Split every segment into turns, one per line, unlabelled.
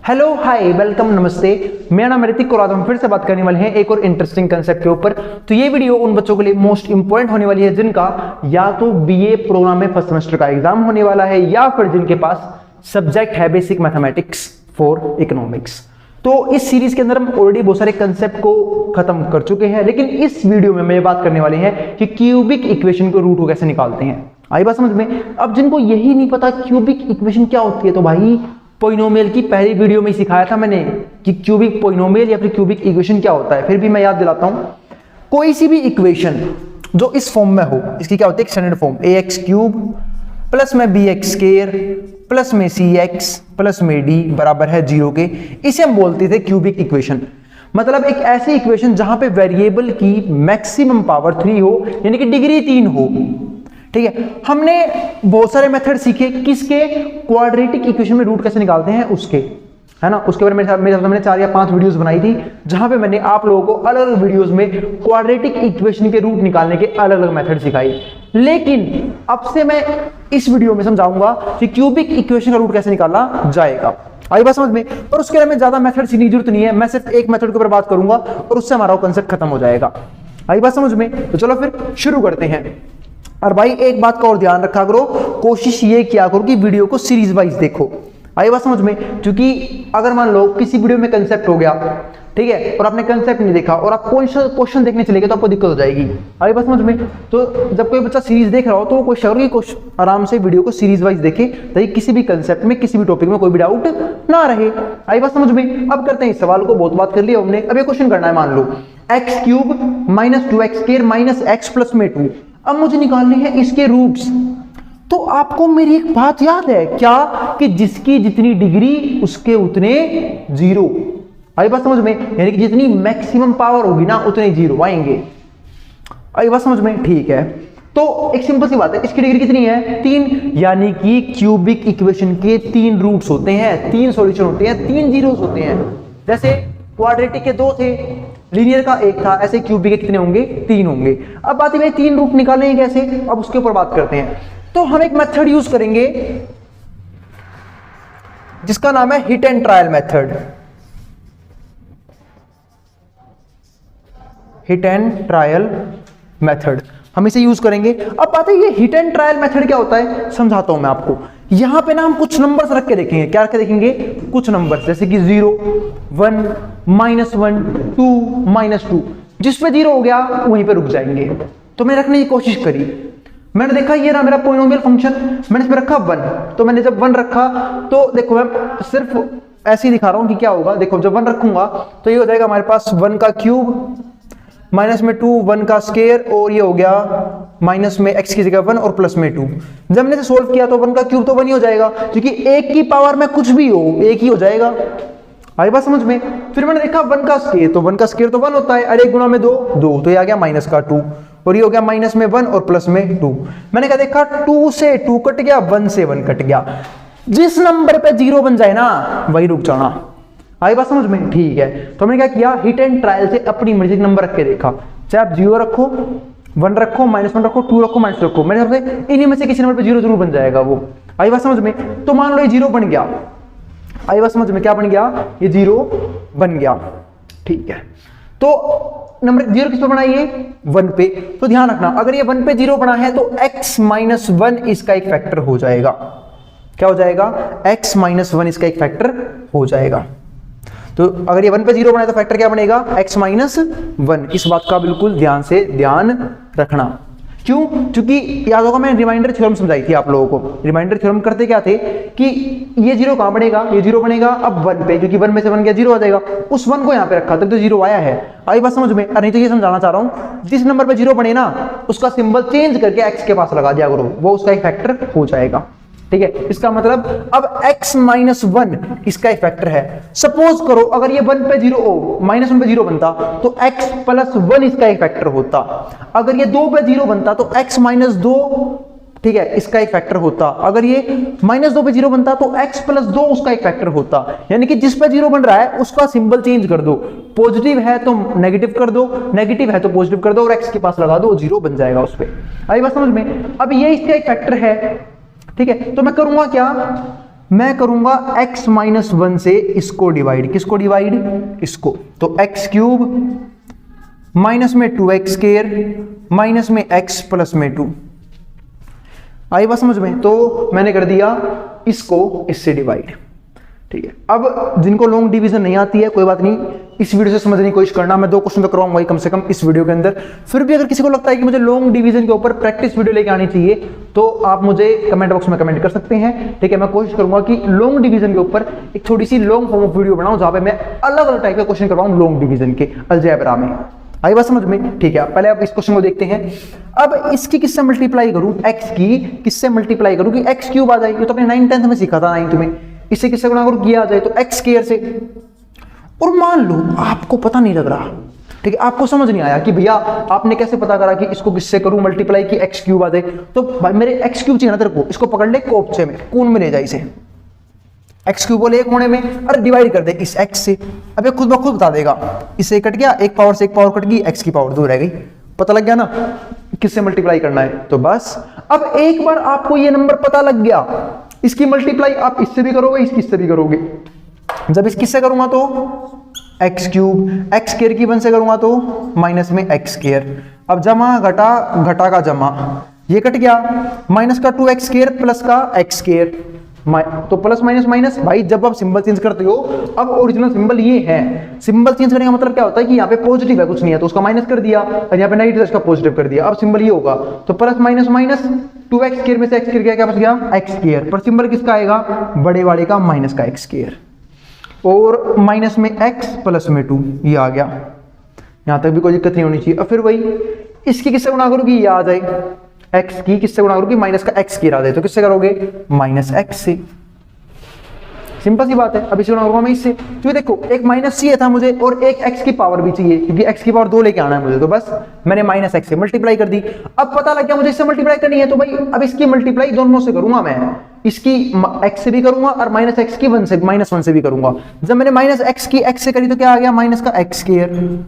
Hello hi welcome नमस्ते, मेरा नाम ऋतिक और आज हम फिर से बात करने वाले हैं एक और इंटरेस्टिंग कंसेप्ट के ऊपर। तो ये वीडियो उन बच्चों के लिए मोस्ट इंपॉर्टेंट होने वाली है जिनका या तो बीए प्रोग्राम में फर्स्ट सेमेस्टर का एग्जाम होने वाला है या फिर जिनके पास सब्जेक्ट है बेसिक मैथमेटिक्स फॉर इकोनॉमिक्स। तो इस सीरीज के अंदर हम ऑलरेडी बहुत सारे कंसेप्ट को खत्म कर चुके हैं, लेकिन इस वीडियो में मैं बात करने वाले हैं कि क्यूबिक इक्वेशन के रूट को कैसे निकालते हैं। आई बात समझ में? अब जिनको यही नहीं पता क्यूबिक इक्वेशन क्या होती है, तो भाई पोइनोमियल की पहली वीडियो में ही सिखाया था मैंने कि क्यूबिक पोइनोमियल या फिर क्यूबिक इक्वेशन क्या होता है। फिर भी मैं याद दिलाता हूं, कोई सी भी इक्वेशन जो इस फॉर्म में हो, इसकी क्या होती है standard form, ax cube plus में bx स्क्वायर प्लस में cx प्लस में d बराबर है 0 के, इसे हम बोलते थे क्यूबिक इक्वेशन। मतलब एक ऐसी इक्वेशन जहां पे वेरिएबल की मैक्सिमम पावर 3 हो, यानी कि डिग्री 3 हो। ठीक है, हमने बहुत सारे मेथड सीखे किसके, क्वाड्रेटिक इक्वेशन में रूट कैसे निकालते हैं उसके, है ना। उसके बारे में मैंने 4 या 5 वीडियोस बनाई थी जहां पे मैंने आप लोगों को अलग अलग वीडियोस में क्वाड्रेटिक इक्वेशन के रूट निकालने के अलग अलग मेथड सिखाई। लेकिन अब से मैं इस वीडियो में समझाऊंगा कि क्यूबिक इक्वेशन का रूट कैसे निकाला जाएगा। आई बात समझ में? और उसके लिए हमें ज्यादा मेथड सीखने की जरूरत नहीं है, मैं सिर्फ एक मेथड के ऊपर बात करूंगा और उससे हमारा कंसेप्ट खत्म हो जाएगा। आई बात समझ में? तो चलो फिर शुरू करते हैं। और भाई एक बात का और ध्यान रखा करो, कोशिश ये किया करो कि वीडियो को सीरीज वाइज देखो। आई बात समझ में? क्योंकि अगर मान लो किसी वीडियो में कंसेप्ट हो गया, ठीक है, और आपने कंसेप्ट नहीं देखा और आप क्वेश्चन देखने चले गए तो आपको दिक्कत हो जाएगी। आई बात समझ में? तो जब कोई बच्चा सीरीज देख रहा हो तो वो कोशिश करो कि आराम से वीडियो को सीरीज वाइज देखे, ताकि किसी भी कंसेप्ट में किसी भी टॉपिक में कोई भी डाउट ना रहे। आई बात समझ में? अब करते हैं इस सवाल को, बहुत बात कर लिया हमने। अब ये क्वेश्चन करना है, मान लो x cube minus 2x square minus x plus में 2। अब मुझे निकालने हैं इसके रूट्स। तो आपको मेरी एक बात याद है क्या, कि जिसकी जितनी डिग्री उसके उतने जीरो। आई बात समझ में? यानी कि जितनी मैक्सिमम पावर होगी ना उतने जीरो आएंगे। आई बात समझ में? ठीक है, तो एक सिंपल सी बात है, इसकी डिग्री कितनी है 3, यानी कि क्यूबिक इक्वेशन के 3 रूट्स होते हैं, 3 सॉल्यूशन होते हैं, 3 जीरोस होते हैं। जैसे क्वाड्रेटिक के 2 थे, लीनियर का 1 था, ऐसे क्यूबिक के कितने होंगे 3 होंगे। अब बात है 3 रूट निकालेंगे कैसे, अब उसके ऊपर बात करते हैं। तो हम एक मेथड यूज करेंगे जिसका नाम है hit and trial method. Hit and trial method हम इसे यूज करेंगे। अब बात है ये हिट एंड ट्रायल मेथड क्या होता है, समझाता हूं मैं आपको। यहां पे ना हम कुछ नंबर्स रख के देखेंगे। क्या रख के देखेंगे? कुछ नंबर्स, जैसे कि 0 1 -1 2 -2। जिस पे 0 हो गया वहीं पे रुक जाएंगे। तो मैंने रखने की कोशिश करी, मैंने देखा ये रहा मेरा पोलिनोमियल फंक्शन, मैंने इसमें रखा 1। तो मैंने जब 1 रखा तो देखो मैं सिर्फ ऐसे ही दिखा रहा हूं कि क्या होगा। देखो जब 1 रखूंगा तो ये हो जाएगा हमारे पास 1 का क्यूब माइनस में 2 1 का स्क्वायर, और ये हो गया माइनस में x की जगह 1 और प्लस में 2। जब मैंने सोल्व किया तो 1 का क्यूब तो 1 ही हो जाएगा, क्योंकि 1 की पावर में कुछ भी हो 1 ही हो जाएगा। आई बात समझ में? फिर मैंने देखा 1 का स्क्वायर, तो 1 का स्क्वायर तो 1 होता है, अरे 1 गुना में 2 2, तो ये आ गया माइनस का 2, और ये हो गया माइनस में 1 और प्लस में 2। मैंने क्या देखा, 2 से 2 कट गया, 1 से 1 कट गया। जिस नंबर पे 0 बन जाए ना वही रुक जाना। आई बात समझ में? ठीक है, तो मैंने क्या किया, हिट एंड ट्रायल से अपनी मर्जी का नंबर रख के देखा। चाहे आप 0 रखो, 1 रखो, -1 रखो, 2 रखो, -2 रखो, मेरे हिसाब से इन्हीं में से किसी नंबर पे 0 जरूर बन जाएगा वो। आई बात समझ में? तो मान लो ये 0 बन गया। आई बात समझ में? क्या बन गया, ये 0 बन गया। ठीक है, तो नंबर 0 किस पे बना, ये 1 पे। तो ध्यान रखना, अगर ये 1 पे 0 बना है तो x - 1 इसका एक फैक्टर हो जाएगा। क्या हो जाएगा, x - 1 इसका एक फैक्टर हो जाएगा। तो अगर ये 1 पे 0 बना है तो फैक्टर क्या बनेगा, x - 1। इस बात का बिल्कुल ध्यान रखना। क्यों? क्योंकि याद होगा मैंने रिमाइंडर थ्योरम समझाई थी आप लोगों को। रिमाइंडर थ्योरम करते क्या थे कि ये 0 कहां बनेगा, ये 0 बनेगा अब 1 पे, क्योंकि 1 में से 1 गया 0 आ जाएगा। उस 1 को यहां पे रखा तब तो 0 आया है। आई बात समझ में? नहीं तो ये समझाना चाह रहा हूं, जिस नंबर पे 0 बने ना उसका सिंबल चेंज करके x के पास लगा दिया करो, वो उसका एक फैक्टर हो जाएगा। ठीक है, इसका मतलब अब x - 1 इसका एक फैक्टर है। सपोज करो अगर ये 1 पे 0 -1 पे 0 बनता तो x + 1 इसका एक फैक्टर होता। अगर ये 2 पे 0 बनता तो x - 2, ठीक है, इसका एक फैक्टर होता। अगर ये -2 पे 0 बनता तो x + 2 उसका एक फैक्टर होता। यानी कि जिस पे 0 बन रहा है उसका सिंबल चेंज कर दो, पॉजिटिव है तो नेगेटिव कर दो, नेगेटिव है तो पॉजिटिव कर दो, और x के पास लगा दो, 0 बन जाएगा उस पे। आई बात समझ में? अब ये इसका एक फैक्टर है। ठीक है, तो मैं करूंगा क्या, मैं करूंगा x माइनस 1 से इसको डिवाइड, किसको डिवाइड, इसको, तो x क्यूब माइनस में 2x स्क्वायर माइनस में x प्लस में 2। आई बात समझ में? तो मैंने कर दिया इसको इससे डिवाइड, ठीक है। अब जिनको लॉन्ग डिवीजन नहीं आती है कोई बात नहीं, इस वीडियो से समझने की कोशिश करना, मैं 2 क्वेश्चन तो करवाऊंगा कम से कम इस वीडियो के अंदर। फिर भी अगर किसी को लगता है कि मुझे लॉन्ग डिवीजन के ऊपर प्रैक्टिस वीडियो लेके आनी चाहिए तो आप मुझे कमेंट बॉक्स में कमेंट कर सकते हैं, ठीक है। मैं कोशिश करूंगा कि लॉन्ग डिवीजन के ऊपर एक थोड़ी सी लॉन्ग फॉर्म ऑफ वीडियो बनाऊं जहां पे मैं अलग अलग टाइप के क्वेश्चन करवाऊं लॉन्ग डिवीजन के अलजेब्रा में। आई बात समझ में? ठीक है, पहले आप इस क्वेश्चन को देखते हैं। अब इसकी किससे मल्टीप्लाई करूं, x की किससे मल्टीप्लाई करूं कि x क्यूब आ जाए, ये तो आपने 9th 10th में सीखा था 9th में। इससे किससे गुणा करूं, किया आ जाए तो x स्क्वायर से। और मान लो आपको पता नहीं लग रहा, ठीक है, आपको समझ नहीं आया कि भैया आपने कैसे पता करा कि इसको किससे करूं मल्टीप्लाई कि x क्यूब आ जाए, तो भाई मेरे x क्यूब चाहिए ना तेरे को, इसको पकड़ ले कोपचे में, कौन में ले जाए इसे, x क्यूब बोले एक कोने में, अरे डिवाइड कर दे इस x से। अब ये खुद ब खुद बता देगा, इससे कट गया, एक पावर से एक पावर कट गई, x की पावर 2 रह गई। पता लग गया ना किससे मल्टीप्लाई करना है। तो बस अब एक बार आपको ये नंबर पता लग गया, इसकी मल्टीप्लाई आप इससे भी करोगे, इससे भी करोगे। जब इस किससे करूंगा तो x क्यूब, x स्क्वायर की 1 से करूंगा तो माइनस में x स्क्वायर। अब जमा घटा, घटा का जमा, ये कट गया, माइनस का 2x स्क्वायर प्लस का x स्क्वायर, तो प्लस माइनस माइनस। भाई जब आप सिंबल चेंज करते हो, अब ओरिजिनल सिंबल ये है, सिंबल चेंज करने का मतलब क्या होता है कि यहाँ पे पॉजिटिव है कुछ नहीं है तो उसका माइनस कर दिया, और यहाँ पे नेगेटिव है उसका पॉजिटिव कर दिया। अब सिंबल ये होगा तो plus minus minus, 2x square में से x स्क्वायर क्या बच गया, x स्क्वायर, पर सिंबल किसका आएगा, बड़े वाले का, माइनस का x स्क्वायर, और माइनस में x प्लस में 2, ये आ गया। यहां तक भी कोई दिक्कत नहीं होनी चाहिए। अब फिर वही इसकी किससे गुणा करोगे, ये आ जाए, x की किससे गुणा करोगे, माइनस का x स्क्वायर आ जाए, तो किससे करोगे, माइनस x से। सिंपल सी बात है। अब इसे गुणा करूंगा मैं इससे, तो देखो एक माइनस चाहिए था मुझे और एक x की पावर भी चाहिए, क्योंकि x की पावर 2 लेके आना है मुझे, तो बस मैंने माइनस x से मल्टीप्लाई कर दी। अब पता लग गया मुझे इससे मल्टीप्लाई करनी है, तो भाई अब इसकी मल्टीप्लाई दोनों से करूंगा मैं, इसकी x से भी करूंगा और माइनस x की 1 से, माइनस 1 से भी करूंगा। जब मैंने माइनस x की x से करी तो क्या आ गया, माइनस का x स्क्वायर।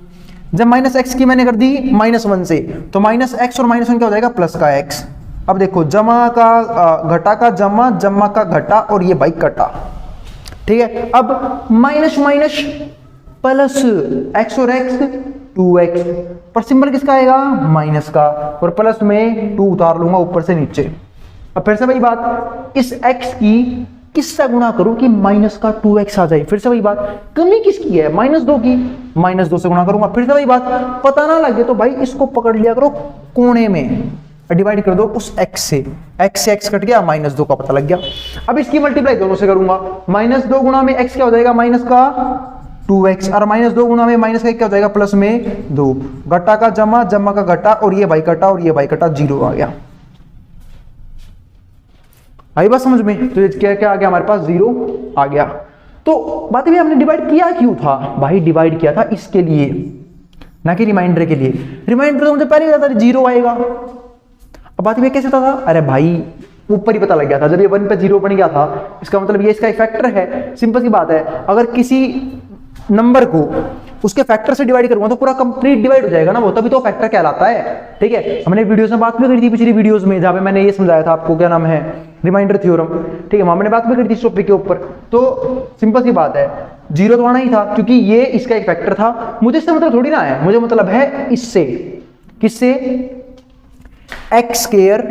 जब माइनस x की मैंने कर दी माइनस 1 से, तो माइनस x और माइनस 1 क्या हो जाएगा, प्लस का x। अब देखो जमा का घटा का जमा, जमा का घटा, और ये भाई कटा, ठीक है। अब माइनस माइनस प्लस, x और x 2x, पर सिंबल किसका आएगा, माइनस का, और प्लस में 2 उतार लूंगा ऊपर से नीचे। अब फिर से वही बात, इस x की किससे गुणा करूं कि माइनस का 2x आ जाए। फिर से वही बात, कमी किसकी है, -2 की, -2 से गुणा करूंगा। फिर से वही बात, पता ना लगे तो भाई इसको पकड़ लिया करो कोने में, डिवाइड कर दो उस x से x कट गया, -2 का पता लग गया। अब इसकी मल्टीप्लाई दोनों से करूंगा, -2 गुणा में x क्या हो जाएगा, माइनस का 2x, और -2 गुणा में माइनस का क्या हो जाएगा, प्लस में 2, घटा का जमा, जमा का घटा, और ये भाई कटा, और ये भाई कटा, 0 आ गया। आई बात समझ में? तो क्या क्या आ गया हमारे पास, 0 आ गया। तो बात भी हमने डिवाइड किया क्यों था भाई, डिवाइड किया था इसके लिए, ना कि रिमाइंडर के लिए। रिमाइंडर तो मुझे पहले ही पता था 0 आएगा। अब बात ये कैसे था अरे भाई ऊपर ही पता लग गया था, जब ये 1 पे 0 बन गया था, इसका मतलब ये इसका एक फैक्टर है। सिंपल सी बात है, अगर किसी नंबर को उसके फैक्टर से डिवाइड करूंगा तो पूरा कंप्लीट डिवाइड हो जाएगा ना वो, तभी तो फैक्टर कहलाता है, ठीक है। हमने वीडियोस में बात भी करी थी पिछली वीडियोस में, जहां पे मैंने ये समझाया था आपको, क्या नाम है, रिमाइंडर थ्योरम, ठीक है, हमने बात भी करी थी इस टॉपिक के ऊपर। तो सिंपल सी बात है, 0 तो आना ही था क्योंकि ये इसका एक फैक्टर था। मुझे इससे मतलब थोड़ी ना है, मुझे मतलब है इससे, किससे, x स्क्वायर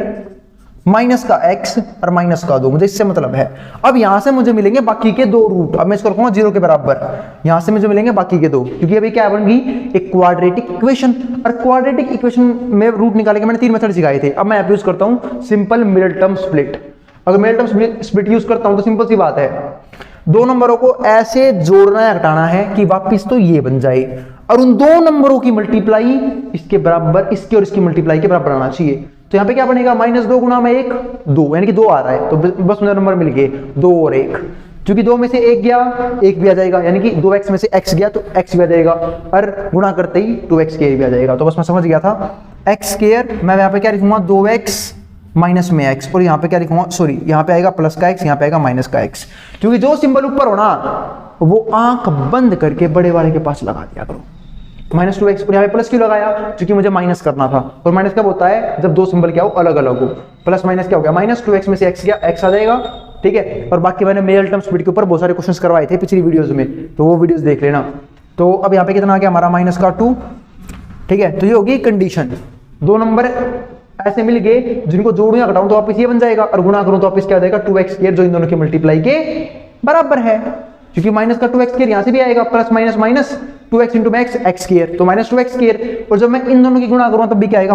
माइनस का x और माइनस का 2, मुझे इससे मतलब है। अब यहां से मुझे मिलेंगे बाकी के 2 रूट, अब मैं इसको रखूंगा 0 के बराबर, यहां से मुझे मिलेंगे बाकी के 2, क्योंकि अभी क्या बन गई, एक क्वाड्रेटिक इक्वेशन। और क्वाड्रेटिक इक्वेशन में रूट निकालने के मैंने 3 मेथड सिखाए थे। अब मैं यूज करता हूं सिंपल मिडिल टर्म स्प्लिट। अगर मिडिल टर्म स्प्लिट यूज करता हूं तो सिंपल सी बात है, 2 नंबरों को ऐसे जोड़ना या घटाना है कि वापिस तो ये बन जाए, और उन 2 नंबरों की मल्टीप्लाई इसके बराबर, इसकी और इसकी मल्टीप्लाई के बराबर आना चाहिए। तो यहाँ पे क्या बनेगा, -2 गुणा में 1 2, यानी कि 2 आ रहा है, तो बस मुझे नंबर मिल गए 2 और 1। क्योंकि 2 में से 1 गया, 1 भी आ जाएगा, यानी कि 2x में से x गया तो x भी आ जाएगा, और गुणा करते ही 2x स्क्वायर भी आ जाएगा। तो बस मैं समझ गया था, x स्क्वायर मैं यहाँ पे क्या लिखूंगा, 2x माइनस में x, और यहाँ पे क्या लिखूंगा, सॉरी यहाँ पे आएगा प्लस का x, यहाँ पे आएगा माइनस का x। क्योंकि जो सिंबल ऊपर हो ना वो आंख बंद करके बड़े वाले के पास लगा दिया करो। -2x, और यहाँ पे प्लस क्यों लगाया, क्योंकि मुझे माइनस करना था, और माइनस कब होता है, जब 2 सिंबल क्या हो, अलग अलग हो। प्लस माइनस क्या हो गया, -2x में से x गया, x आ जाएगा, ठीक है। और बाकी मैंने मेजर टर्म स्पीड के ऊपर बहुत सारे क्वेश्चंस करवाए थे पिछली वीडियोस में, तो वो वीडियोस देख लेना। तो अब यहाँ पे कितना आ गया हमारा -2, ठीक है। तो ये होगी कंडीशन, 2 नंबर ऐसे मिल गए जिनको जोड़ूं या घटाऊं तो वापस ये बन जाएगा, और गुणा करूं तो वापस क्या आ जाएगा 2x² जो इन दोनों की मल्टीप्लाई के बराबर है, क्योंकि -2x² यहां से भी आएगा, plus minus minus 2x into x x², तो -2x²। और जब मैं इन दोनों की गुणा करूं तब भी क्या आएगा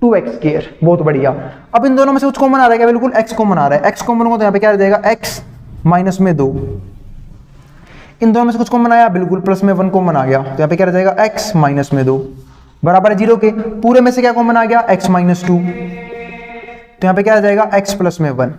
-2x²। बहुत बढ़िया। अब इन दोनों में से कुछ कॉमन आ रहा है क्या? बिल्कुल x कॉमन आ रहा है। x कॉमन होगा तो यहाँ पे क्या आ जाएगा x -2। इन दोनों में से कुछ कॉमन आया, बिल्कुल प्लस में 1 कॉमन आ गया, तो यहाँ पे क्या रह जाएगा x -2 बराबर है 0 के। पूरे में से क्या कॉमन आ गया x -2, तो यहाँ पे क्या आ जाएगा x + 1।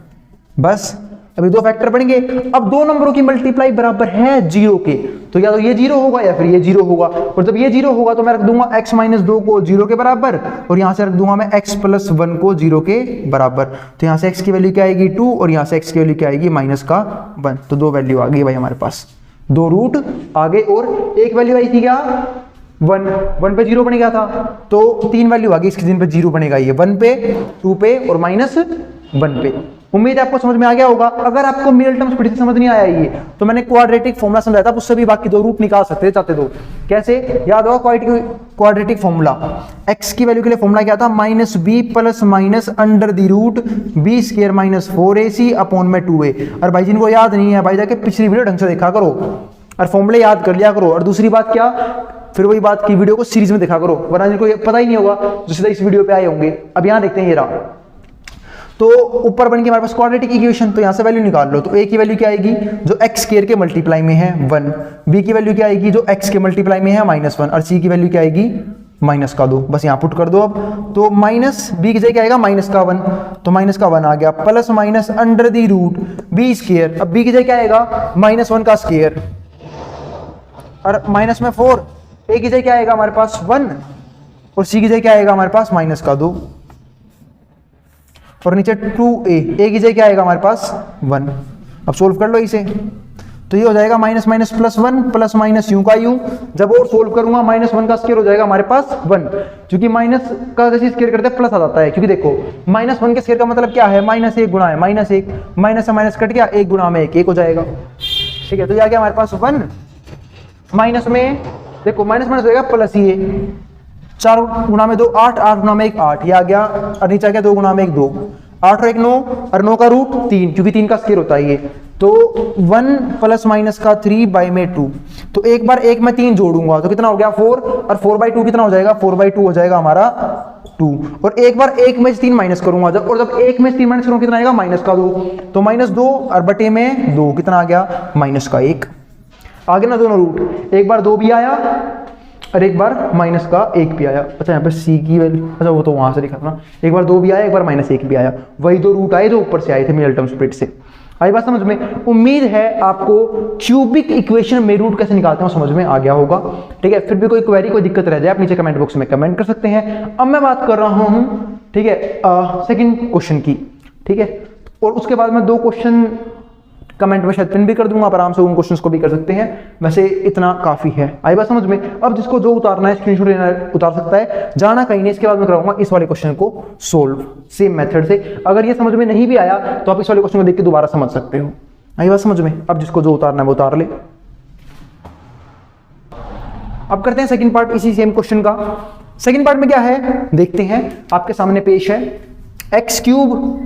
बस अभी 2 फैक्टर बनेंगे। अब 2 नंबरों की मल्टीप्लाई बराबर है 0 के, तो या तो ये 0 होगा या फिर ये 0 होगा। और जब ये 0 होगा तो मैं रख दूंगा x -2 को 0 के बराबर, और यहां से रख दूंगा मैं x + 1 को 0 के बराबर। तो यहां से x की वैल्यू क्या आएगी 2, और यहां से x की वैल्यू क्या आएगी -1। तो 2 वैल्यू आ गई भाई हमारे पास, 2 रूट आ गए। और एक वैल्यू आई थी क्या 1 पे 0 बन गया था, तो 3 वैल्यू आ गई इसकी जिन पे 0 बनेगा, ये 1 पे, 2 पे और -1 पे। उम्मीद है आपको समझ में आ गया होगा। अगर आपको मिडल टर्म स्पीड से समझ नहीं आया ये, तो मैंने क्वाड्रेटिक फॉर्मूला समझाया था, उससे भी बाकी 2 रूट निकाल सकते हैं चाहते तो। कैसे याद होगा क्वाड्रेटिक फॉर्मूला? x की वैल्यू के लिए फॉर्मूला क्या था? -b + (b² - 4ac अपॉन में 2a। और भाई जिनको याद नहीं है भाई जाके पिछली वीडियो ढंग से देखा करो और फॉर्मूले याद कर लिया करो। और दूसरी बात क्या, फिर वही बात की वीडियो को सीरीज में देखा करो, वरना जिनको पता ही नहीं होगा जो सीधा इस वीडियो पे आए होंगे। अब यहाँ देखते हैं ये रहा, तो ऊपर बन के हमारे पास क्वाड्रेटिक इक्वेशन, तो यहां से वैल्यू निकाल लो। तो a की वैल्यू क्या आएगी जो x² के मल्टीप्लाई में है 1, b की वैल्यू क्या आएगी जो x के मल्टीप्लाई में है (-1), और c की वैल्यू क्या आएगी -2। बस यहां पुट कर दो। अब तो b की जगह क्या आएगा -1, तो -1 आ गया, प्लस माइनस (√b²। अब b की जगह क्या आएगा -1 का स्क्वायर, और माइनस में 4। a की जगह क्या आएगा हमारे पास 1, और c की जगह क्या आएगा हमारे पास -2, और नीचे 2a। a की जगह क्या आएगा हमारे पास 1। अब सोल्व कर लो इसे, तो ये हो जाएगा माइनस माइनस +1 प्लस माइनस यूं का यूं। जब और सोल्व करूंगा -1 का स्क्वायर हो जाएगा हमारे पास 1, क्योंकि माइनस का जैसे स्क्वायर करते हैं प्लस आ जाता है। क्योंकि देखो -1 के स्क्वायर का मतलब क्या है, -1 गुणा है -1, माइनस से माइनस कट गया, 1 गुणा में 1 हो जाएगा। ठीक है, तो ये आ गया हमारे पास 1, माइनस में देखो माइनस माइनस हो जाएगा प्लस ही, 4 गुणा में 2 8, 8 गुणा में 1 8, ये आ गया, और नीचे आ गया 2 गुणा में 1 2, 8 और 1 9, और 9 का रूट 3, क्योंकि 3 का स्क्वायर होता है ये। तो 1 प्लस माइनस का 3/2, तो एक बार 1 में 3 जोड़ूंगा तो कितना हो गया 4, और 4/2 कितना हो जाएगा 4/2 हो जाएगा हमारा 2, और एक बार 1 में 3 माइनस करूंगा जब, और जब 1 में 3 माइनस करूंगा कितना आएगा -2, तो -2 और बटे में 2 कितना आ गया -1। आगे ना दोनों रूट, एक बार 2 भी आया और एक बार -1 भी आया। अच्छा यहाँ पे c की वैल्यू, अच्छा वो तो वहां से लिखा था ना, एक बार 2 भी आया एक बार -1 भी आया, वही 2 रूट आए जो ऊपर से आए थे मिडल टर्म स्प्लिट से। आई बात समझ में? उम्मीद है आपको क्यूबिक इक्वेशन में रूट कैसे निकालते हैं समझ में आ गया होगा। ठीक है, फिर भी कोई क्वेरी कोई दिक्कत रह जाए आप नीचे कमेंट बॉक्स में कमेंट कर सकते हैं। अब मैं बात कर रहा हूं ठीक है सेकंड क्वेश्चन की। ठीक है, और उसके बाद मैं 2 क्वेश्चन कमेंट में शायद पिन भी कर दूंगा, आप आराम से उन क्वेश्चंस को भी कर सकते हैं, वैसे इतना काफी है। आई बात समझ में? अब जिसको जो उतारना है स्क्रीनशॉट लेना उतार सकता है, जाना कहीं नहीं। इसके बाद मैं कराऊंगा इस वाले क्वेश्चन को सोल्व सेम मेथड से। अगर ये समझ में नहीं भी आया तो आप इस वाले क्वेश्चन को देख के दोबारा समझ सकते हो। आई बात समझ में? अब जिसको जो उतारना है वो उतार ले। अब करते हैं सेकंड पार्ट इसी सेम क्वेश्चन का। सेकंड पार्ट में क्या है देखते हैं, आपके सामने पेश है x³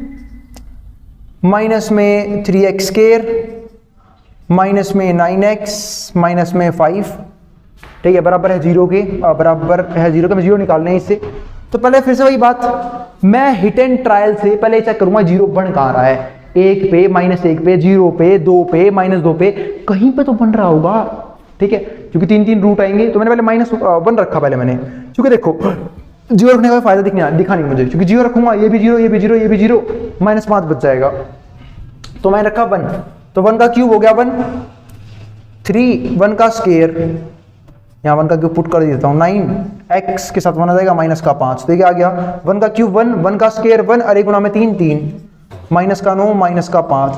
माइनस में 3x² माइनस में 9x माइनस में 5, ठीक है, बराबर है 0 के, बराबर है 0 के। मैं 0 निकालने हैं इससे, तो पहले फिर से वही बात, मैं हिट एंड ट्रायल से पहले चेक करूंगा 0 बन कहां रहा है। 1 पे -1 पे 0 पे 2 पे -2 पे कहीं पे तो बन रहा होगा। ठीक है, क्योंकि 3 रूट आएंगे, तो मैंने पहले -1 रखा पहले मैंने, क्योंकि देखो 0 रखने का फायदा दिखा नहीं मुझे, क्योंकि 0 रखूंगा ये भी 0 ये भी 0 ये भी 0, -5 बच जाएगा। तो मैंने रखा 1, तो 1 का क्यूब हो गया 1, 3 1 का स्क्वायर, यहाँ 1 का क्यूब पुट कर देता हूँ 9, x के साथ 1 आ जाएगा -5, तो क्या आ गया 1 का क्यूब 1, 1 का स्क्वायर 1, और 1 गुणा में 3 3, -9 -5।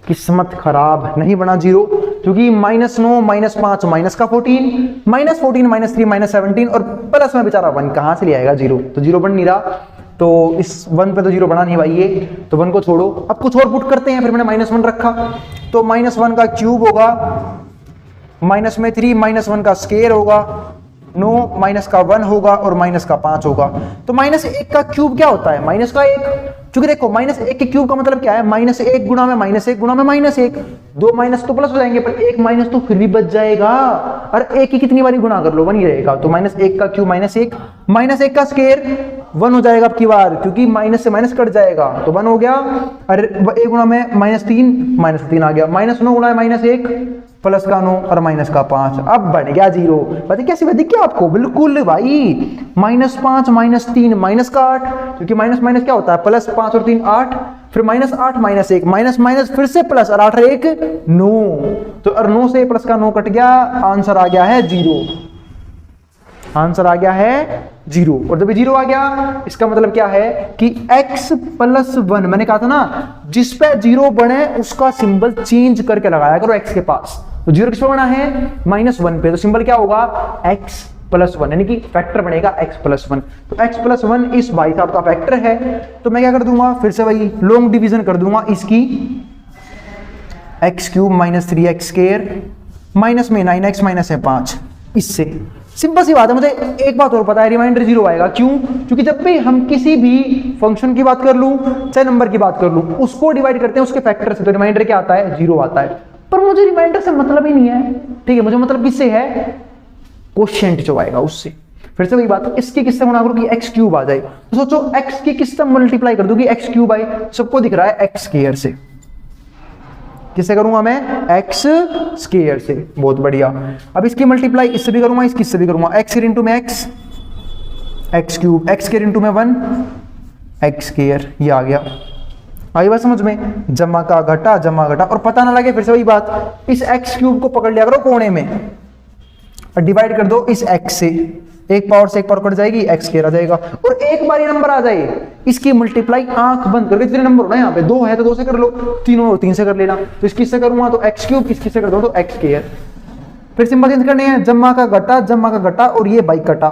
किस्मत खराब, नहीं बना 0, क्योंकि -9 -5 -14 -14 -3 -17, और प्लस में बेचारा 1 कहां से ले आएगा 0, तो 0 बन नहीं रहा। तो इस 1 पे तो 0 बना नहीं भाई ये, तो 1 को छोड़ो। अब कुछ और पुट करते हैं, फिर मैंने -1 रखा, तो -1 का क्यूब होगा, माइनस में 3, -1 का स्केयर होगा 9, माइनस का 1 होगा और माइनस का 5 होगा। तो -1 का क्यूब क्या होता है? माइनस का 1। क्योंकि देखो -1 के क्यूब का मतलब क्या है? -1 गुणा में -1 गुणा में -1, 2 माइनस तो प्लस हो जाएंगे, पर 1 माइनस तो फिर भी बच जाएगा। और 1 की कितनी बारी गुणा कर लो, 1 ही रहेगा। तो -1 का क्यूब -1, -1 का स्केयर 1 हो जाएगा अब की बार, क्योंकि माइनस से माइनस कट जाएगा, तो 1 हो गया। और 1 गुणा में -3 आ गया, -9 गुणा में -1 प्लस का 9 और माइनस का 5, अब बन गया 0। पता कैसे बता क्या आपको? बिल्कुल भाई, -5 -3 माइनस का 8, क्योंकि माइनस माइनस क्या होता है? प्लस 5 और 3 8, फिर -8 -1 माइनस माइनस फिर से प्लस, और 8 और 1 9, तो और 9 से प्लस का 9 कट गया, आंसर आ गया है 0। आंसर आ गया है 0। और जब 0 आ गया, इसका मतलब क्या है कि x + 1, मैंने कहा था ना जिस पे 0 बने उसका सिंबल चेंज करके लगाया करो x के पास। तो 0 किस पे बना है? -1 पे, तो सिंबल क्या होगा? x + 1, यानी कि फैक्टर बनेगा x + 1। तो x + 1 इस भाई साहब का फैक्टर है, तो मैं क्या कर दूंगा? फिर से वही लॉन्ग डिवीजन कर दूंगा इसकी, x³ - 3x² माइनस में 9x माइनस है 5। इससे सिंपल सी बात है। मुझे एक बात और पता है, रिमाइंडर 0 आएगा। क्यों? क्योंकि जब भी हम किसी भी फंक्शन की बात कर लूं, चाहे नंबर की बात कर लूं, उसको डिवाइड करते हैं उसके फैक्टर से, तो रिमाइंडर क्या आता है? 0 आता है। पर मुझे रिमाइंडर से मतलब ही नहीं है, ठीक है? मुझे मतलब किससे है? क्वोशिएंट जो आएगा उससे। फिर से वही बात, इसकी किससे गुणा करो कि x³ आ जाए, तो सोचो x की किससे मल्टीप्लाई कर दूंगी? x³ सबको दिख रहा है x² से, किससे करूंगा मैं? x² से। बहुत बढ़िया। अब इसकी मल्टीप्लाई इससे भी करूंगा, इससे भी करूंगा, x² में x, x³ x² में 1 x², ये आ गया। आई बात समझ में? जमा का घटा, जमा घटा, और पता ना लगे, फिर से वही बात, इस x³ को पकड़ लिया करो कोने में और डिवाइड कर दो इस x से, एक पावर से एक पावर कट जाएगी, x² आ जाएगा। और एक बार ये नंबर आ जाए, इसकी मल्टीप्लाई आंख बंद करके, जितने नंबर हो ना यहाँ पे 2 है तो 2 से कर लो, 3 हो 3 से कर लेना। तो इसकी से करूंगा तो x³, इसकी से कर दो तो x²। फिर सिंबल चेंज करने हैं, जम्मा का घटा और ये बाई कटा।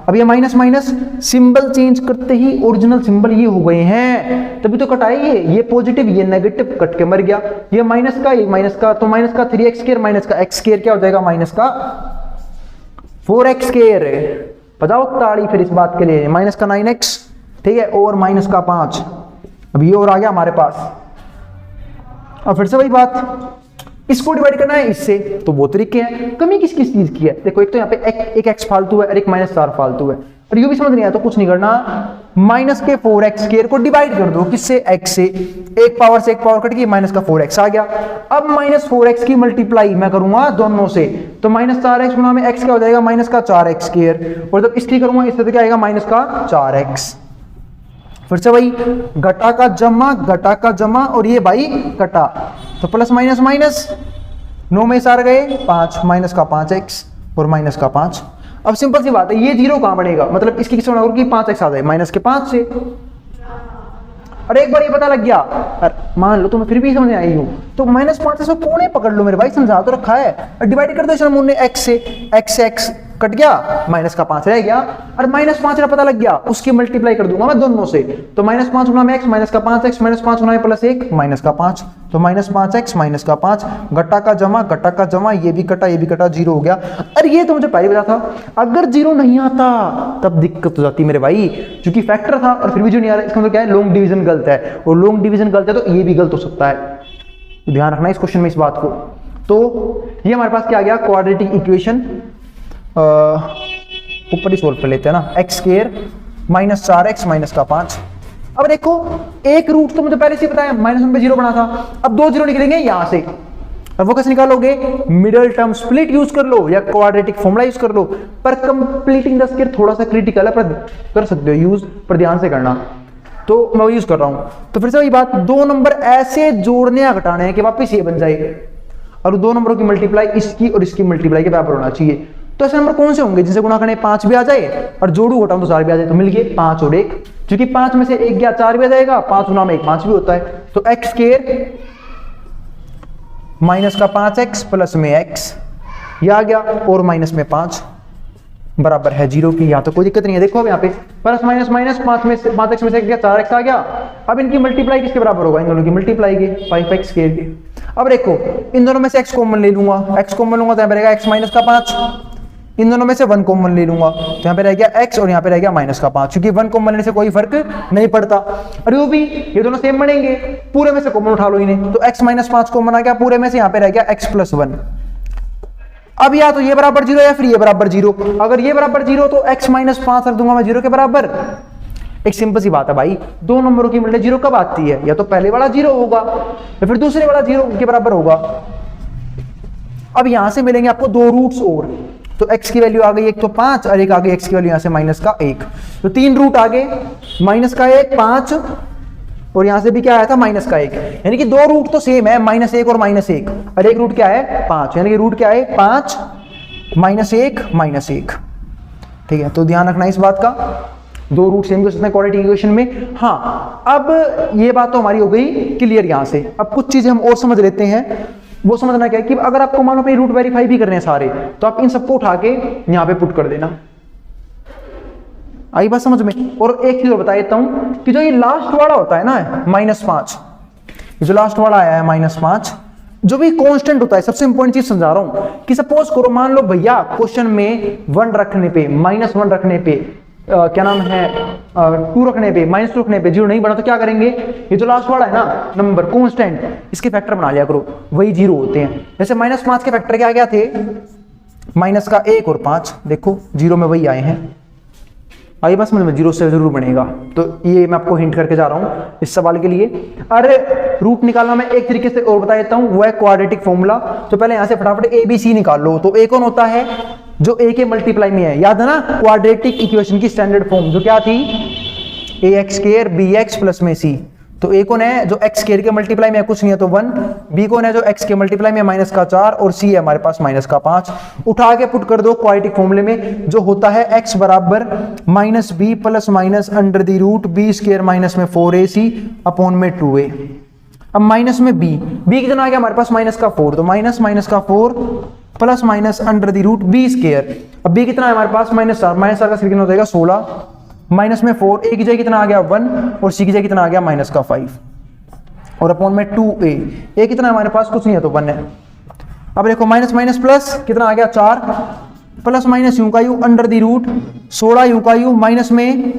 अब ये माइनस माइनस सिंबल चेंज करते ही ओरिजिनल सिंबल ये हो गए हैं, तभी तो कटा है ये पॉजिटिव ये नेगेटिव, कट के मर गया। ये माइनस का, ये माइनस का, तो माइनस का 3x² माइनस का x² क्या हो जाएगा? माइनस का 4x²। बजाओ ताड़ी फिर इस बात के लिए, माइनस का 9x, ठीक है, और माइनस का 5। अब ये और आ गया हमारे पास। अब फिर से वही बात, इसको डिवाइड करना है इससे, तो बहुत तरीके हैं। कमी किस किस चीज की है? देखो, एक तो यहाँ पे एक x फालतू है और एक -4 फालतू है, और ये भी समझ नहीं आया तो कुछ नहीं करना, माइनस के 4x² को डिवाइड कर दो किससे? x से, एक पावर से एक पावर कट गई, माइनस का 4x आ गया। अब -4x की मल्टीप्लाई मैं करूंगा दोनों से, तो -4x गुणा में x क्या हो जाएगा? माइनस का 4x², और जब इसकी करूंगा इससे तो क्या आएगा? माइनस का 4x। फिर से वही घटा का जमा और ये भाई कटा, तो प्लस माइनस माइनस 9 में 4 गए 5, माइनस का 5x और माइनस का 5। अब सिंपल सी बात है, ये 0 कहां बनेगा? मतलब इसकी किस होगी? 5x आ जाए माइनस के 5 से। और एक बार ये पता लग गया, मान लो तुम्हें फिर भी समझ आई हूं, तो -5 से कोने पकड़ लो मेरे भाई, समझा तो रखा है। और डिवाइड कर दो शर्मून ने x से, x कट गया, माइनस का 5 रह गया, और -5 का पता लग गया, उसकी मल्टीप्लाई कर दूंगा मैं दोनों से, तो -5 गुणा में x, माइनस का 5x, -5 गुणा में +1 माइनस का 5, तो -5x माइनस का 5, घटा का जमा, ये भी कटा 0 हो गया। अरे ये तो मुझे पहले पता था, अगर 0 नहीं आता तब दिक्कत हो जाती मेरे भाई, क्योंकि फैक्टर था और फिर भी जो नहीं आ रहा, इसका मतलब क्या है? लॉन्ग डिवीजन गलत है, और लॉन्ग डिवीजन गलत है तो ये भी गलत हो सकता है। तो ध्यान रखना इस क्वेश्चन में इस बात को। तो ये हमारे पास क्या आ गया? Quadratic equation. ऊपर ही सोल्व कर लेते हैं ना, x² -4x माइनस का 5। अब देखो, एक रूट तो मुझे पहले से पता है, -1 पे 0 बना था, अब 2 0 निकलेंगे यहां से, और वो कैसे निकालोगे? मिडिल टर्म स्प्लिट यूज कर लो या क्वाड्रेटिक फॉर्मूला यूज कर लो, पर कंप्लीटिंग द स्क्वायर थोड़ा सा क्रिटिकल है, पर कर सकते हो यूज, पर ध्यान से करना। तो मैं यूज कर रहा हूं, तो फिर से वही बात, 2 नंबर ऐसे जोड़ने या घटाने हैं कि वापस ये बन जाए, और 2 नंबरों की मल्टीप्लाई इसकी और इसकी मल्टीप्लाई के बराबर होना चाहिए। तो ऐसे नंबर कौन से होंगे जिनसे गुणा करने 5 भी आ जाए और जोड़ू घटाऊं तो 4 भी आ जाए, तो मिल गए 5 और 1, क्योंकि 5 में से 1 गया 4 भी आ जाएगा, 5 गुणा में 1 5 भी होता है, तो x² माइनस का 5x प्लस में x, ये आ गया, और माइनस में 5, बराबर है 0 की। यहाँ तो कोई दिक्कत नहीं है। देखो अब यहाँ पे प्लस माइनस माइनस 5x में से क्या 4x आ गया। अब इनकी मल्टीप्लाई किसके बराबर होगा, इन दोनों की मल्टीप्लाई के 5x स्क्वायर के। अब देखो इन दोनों में से x कॉमन ले लूंगा, x कॉमन लूंगा तो यहाँ पे रहेगा x माइनस का 5। इन दोनों में से 1 कॉमन ले लूंगा तो यहाँ पे रह गया x और यहाँ पे रह गया माइनस का 5, क्योंकि 1 कॉमन लेने से कोई फर्क नहीं पड़ता। और यो भी ये दोनों सेम बनेंगे, पूरे में से कॉमन उठा लो इन्हें, तो x माइनस 5 कॉमन आ गया पूरे में से, यहाँ पे रह गया x प्लस 1। अब या तो ये बराबर 0 या फिर ये बराबर 0। अगर ये बराबर 0 तो x माइनस 5 रख दूंगा मैं 0 के बराबर। एक सिंपल सी बात है भाई, दो नंबरों की मल्टीप्लाई 0 कब आती है, या तो पहले वाला 0 होगा या फिर दूसरे वाला 0 के बराबर होगा। अब यहां से मिलेंगे आपको दो रूट्स और, तो x की वैल्यू आ गई एक तो 5 और एक आ गई x की वैल्यू यहां से माइनस का 1, तो 3 रूट आ गए, माइनस का 1 5 और यहां से भी क्या आया था माइनस का 1, यानी कि दो रूट तो सेम है -1 और -1, और एक रूट क्या है 5, यानी कि रूट क्या है 5 -1 -1। ठीक है, तो ध्यान रखना इस बात का, दो रूट सेम हो सकते हैं क्वाड्रेटिक इक्वेशन में। हाँ, अब ये बात तो हमारी हो गई क्लियर यहां से। अब कुछ चीजें हम और समझ लेते हैं। वो समझना क्या है कि अगर आपको मान लो अपने रूट वेरीफाई भी करने हैं सारे, तो आप इन सबको उठा के यहां पे पुट कर देना। आई बात समझ में। और एक चीज बता देता हूं कि जो ये लास्ट वाला होता है ना -5, जो लास्ट वाला आया है -5, जो भी कांस्टेंट होता है, सबसे इंपॉर्टेंट चीज समझा रहा हूं कि सपोज करो मान लो भैया क्वेश्चन में 1 रखने पे, -1 रखने पे, क्या नाम है 2 रखने पे, -2 रखने पे 0 नहीं बना, तो क्या करेंगे, ये जो लास्ट वाला है ना नंबर कांस्टेंट, इसके फैक्टर बना लिया करो, वही 0 होते हैं। जैसे -5 के फैक्टर क्या क्या थे, माइनस का 1 और 5, देखो 0 में वही आए हैं। आई बस मुझे 0 से जरूर बनेगा, तो ये मैं आपको हिंट करके जा रहा हूं इस सवाल के लिए। अरे रूट निकालना मैं एक तरीके से और बता देता हूं, वो है क्वाड्रेटिक फॉर्मूला। तो पहले यहां से फटाफट ABC निकाल लो। तो A कौन होता है, जो A के मल्टीप्लाई में है, याद है ना क्वाड्रेटिक इक्वेशन की स्टैंडर्ड फॉर्म जो क्या थी, ax² bx प्लस में c। तो A कौन है जो x स्क्वायर के मल्टीप्लाई में है, कुछ नहीं है तो 1, B कौन है जो x के मल्टीप्लाई में माइनस का 4 और C है हमारे पास माइनस का 5। उठा के पुट कर दो क्वाड्रेटिक फॉर्मूले में, जो होता है x बराबर -b plus minus under the root b square minus में 4ac अपॉन में 2a। अब माइनस में b कितना आ गया हमारे पास -4, तो माइनस का 4 plus minus under the root b square. अब b कितना है हमारे पास -4 का कितना हो जाएगा 16, माइनस में 4, a की जगह कितना आ गया 1 और c की जगह कितना आ गया -5 और अपॉन में 2a। a कितना हमारे पास कुछ नहीं है तो 1 है। अब देखो माइनस माइनस प्लस कितना आ गया 4 प्लस माइनस यूं का यू अंडर द रूट 16 यूं का यू माइनस में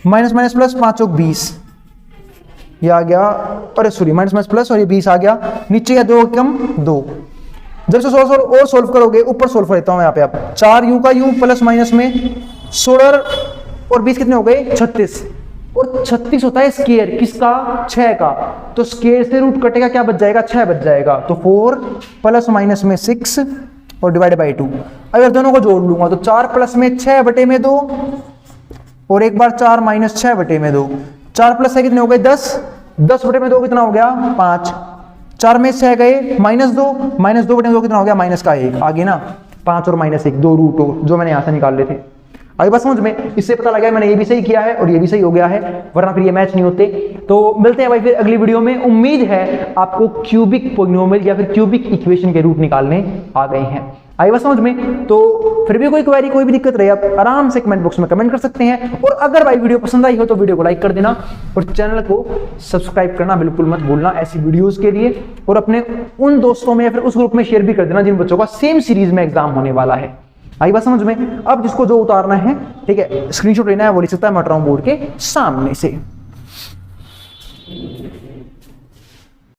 माइनस प्लस 5 और 20, ये आ गया, अरे सॉरी माइनस प्लस और ये 20 आ गया, नीचे या 2 कम 2। जब से सोल्व करोगे, ऊपर सोल्व करता हूं यहाँ पे, आप 4 यूं का यूं प्लस माइनस में 16 और 20 कितने हो गए 36, और 36 होता है स्क्वायर किसका 6 का, तो स्क्वायर से रूट कटेगा क्या बच जाएगा 6 बच जाएगा, तो 4 प्लस माइनस में 6 और डिवाइड बाई 2। अगर दोनों को जोड़ लूंगा तो 4 प्लस में 6 बटे में 2 और एक बार 4 माइनस 6 बटे में 2, 4 प्लस 6 कितने हो गए 10, 10 बटे में 2 कितना हो गया 5, 4 में 6 गए -2 बटे में 2 कितना हो गया -1, आगे ना 5 और -1 दो रूट हो जो मैंने यहां से निकाल लेते। अभी बस समझ में, इससे पता लगा मैंने ये भी सही किया है और ये भी सही हो गया है, वरना फिर ये मैच नहीं होते। तो मिलते हैं भाई फिर अगली वीडियो में। उम्मीद है आपको क्यूबिक पॉलिनोमियल या फिर क्यूबिक इक्वेशन के रूट निकालने आ गए हैं। आई बस समझ में, तो फिर भी कोई क्वेरी कोई भी दिक्कत रहे आप आराम से कमेंट बॉक्स में कमेंट कर सकते हैं। और अगर भाई वीडियो पसंद आई हो तो वीडियो को लाइक कर देना और चैनल को सब्सक्राइब करना बिल्कुल मत भूलना ऐसी वीडियोस के लिए, और अपने उन दोस्तों में या फिर उस ग्रुप में शेयर भी कर देना जिन बच्चों का सेम सीरीज में एग्जाम होने वाला है। आई बात समझ में। अब जिसको जो उतारना है, ठीक है, स्क्रीनशॉट लेना है वो ले सकता है, मैं उतार रहा हूं बोर्ड के सामने से।